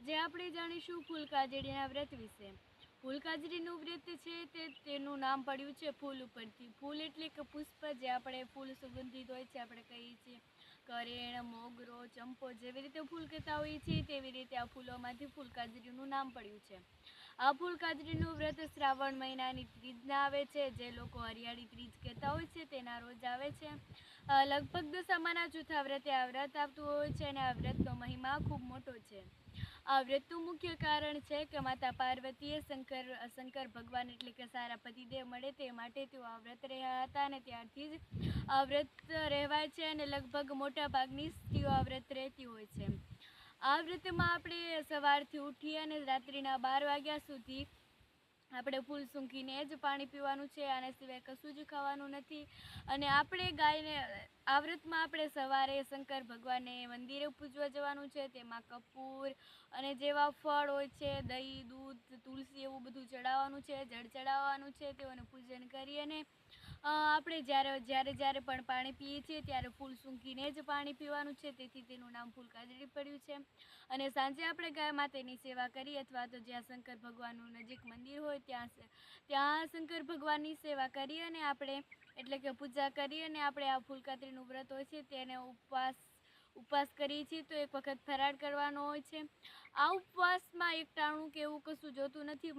આજે આપણે જાણીશું ફૂલકાજડીના વ્રત વિશે। ફૂલકાજડીનું વ્રત છે તેનું નામ પડ્યું છે ફૂલ ઉપરથી। ફૂલ એટલે કે પુષ્પ, જે આપણે ફૂલ સુગંધિત હોય છે, આપણે કહીએ છીએ કરેણ, મોગરો, ચંપો, જેવી રીતે ફૂલ કહેતા હોઈએ છીએ તેવી રીતે આ ફૂલોમાંથી ફૂલકાજડીનું નામ પડ્યું છે। આ ફૂલકાજડીનું વ્રત શ્રાવણ મહિનાની ત્રીજના આવે છે, જે લોકો હરિયાળી ત્રીજ કહેતા હોય છે તેના રોજ આવે છે। લગભગ દશામાના ચોથા વ્રતે આ વ્રત આવતું હોય છે અને આ વ્રતનો મહિમા ખૂબ મોટો છે। આ વ્રતનું મુખ્ય કારણ છે કે માતા પાર્વતીએ શંકર ભગવાન એટલે કે સારા પતિદેવ મળે તે માટે તેઓ આ વ્રત રહ્યા હતા અને ત્યારથી જ આ વ્રત રહેવાય છે અને લગભગ મોટા ભાગની સ્ત્રીઓ આ વ્રત રહેતી હોય છે। આ વ્રતમાં આપણે સવારથી ઉઠી અને રાત્રિના 12 વાગ્યા સુધી આપણે ફૂલ સૂંઘીને જ પાણી પીવાનું છે, આના સિવાય કશું જ ખાવાનું નથી। અને આપણે ગાયને આ વ્રતમાં આપણે સવારે શંકર ભગવાનને મંદિરે પૂજવા જવાનું છે, તેમાં કપૂર અને જેવા ફળ હોય છે, દહીં, દૂધ, તુલસી એવું બધું ચડાવવાનું છે, જળ ચડાવવાનું છે, તેઓનું પૂજન કરી અને આપણે જ્યારે પણ પાણી પીએ છીએ ત્યારે ફૂલ સૂંઘીને જ પાણી પીવાનું છે, તેથી તેનું નામ ફૂલકાજડી પડ્યું છે। અને સાંજે આપણે ગાય માતાની સેવા કરી અથવા તો જ્યાં શંકર ભગવાનનું નજીક મંદિર હોય ત્યાં શંકર ભગવાનની સેવા કરી અને આપણે એટલે કે પૂજા કરી અને આપણે આ ફૂલકાજડીનું વ્રત હોય છે તેને ઉપવાસ કરીએ છીએ તો એક વખત ફરાળ કરવાનો હોય છે। આ ઉપવાસમાં એક ટાણું કે એવું કશું જોતું નથી,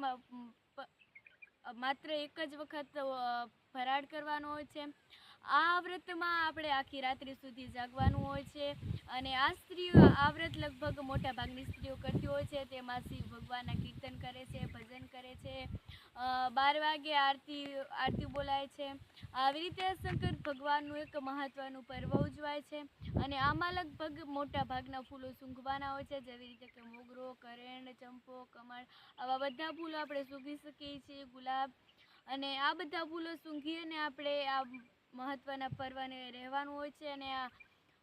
માત્ર એક જ વખત ફરાળ કરવાનો હોય છે। આ વ્રતમાં આપણે આખી રાત્રિ સુધી જાગવાનું હોય છે અને આ વ્રત લગભગ મોટા ભાગની સ્ત્રીઓ કરતી હોય છે। તેમાં શિવ ભગવાનના કીર્તન કરે છે, ભજન કરે છે, 12 વાગે આરતી બોલાય છે। આવી રીતે શંકર ભગવાનનું એક મહત્વનું પર્વ ઉજવાય છે અને આમાં લગભગ મોટા ભાગના ફૂલો સૂંઘવાના હોય છે, જેવી રીતે કે મોગરો, કરેણ, ચંપો, કમળ, આવા બધા ફૂલો આપણે સૂંઘી શકીએ છીએ, ગુલાબ, અને આ બધા ફૂલો સૂંઘી અને આપણે આ મહત્વના પર્વને રહેવાનું હોય છે। અને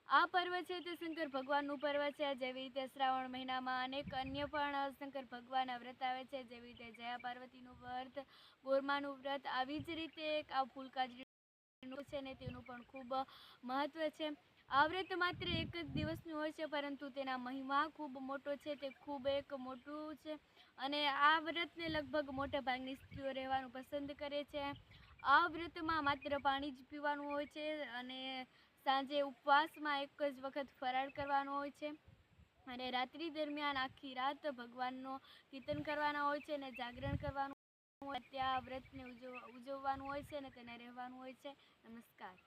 આ પર્વ છે તે શંકર ભગવાનનું પર્વ છે, જેવી રીતે શ્રાવણ મહિનામાં અનેક અન્ય પણ શંકર ભગવાનના વ્રત આવે છે, જેવી રીતે જયા પાર્વતીનું વ્રત, ગોરમાનું વ્રત, આવી જ રીતે આ ફૂલકાજડીનું છે ને તેનું પણ ખૂબ મહત્વ છે। આ વ્રત માત્ર એક જ દિવસનું હોય છે, પરંતુ તેના મહિમા ખૂબ મોટો છે, તે ખૂબ એક મોટું છે અને આ વ્રતને લગભગ મોટા ભાગની સ્ત્રીઓ રહેવાનું પસંદ કરે છે। આ વ્રતમાં માત્ર પાણી જ પીવાનું હોય છે અને સાંજે ઉપવાસમાં એક જ વખત ફરાળ કરવાનો હોય છે અને રાત્રિ દરમિયાન આખી રાત ભગવાનનો કીર્તન કરવાના હોય છે અને જાગરણ કરવાનું હોય, ત્યાં વ્રતને ઉજવવાનું હોય છે અને તેને રહેવાનું હોય છે। નમસ્કાર।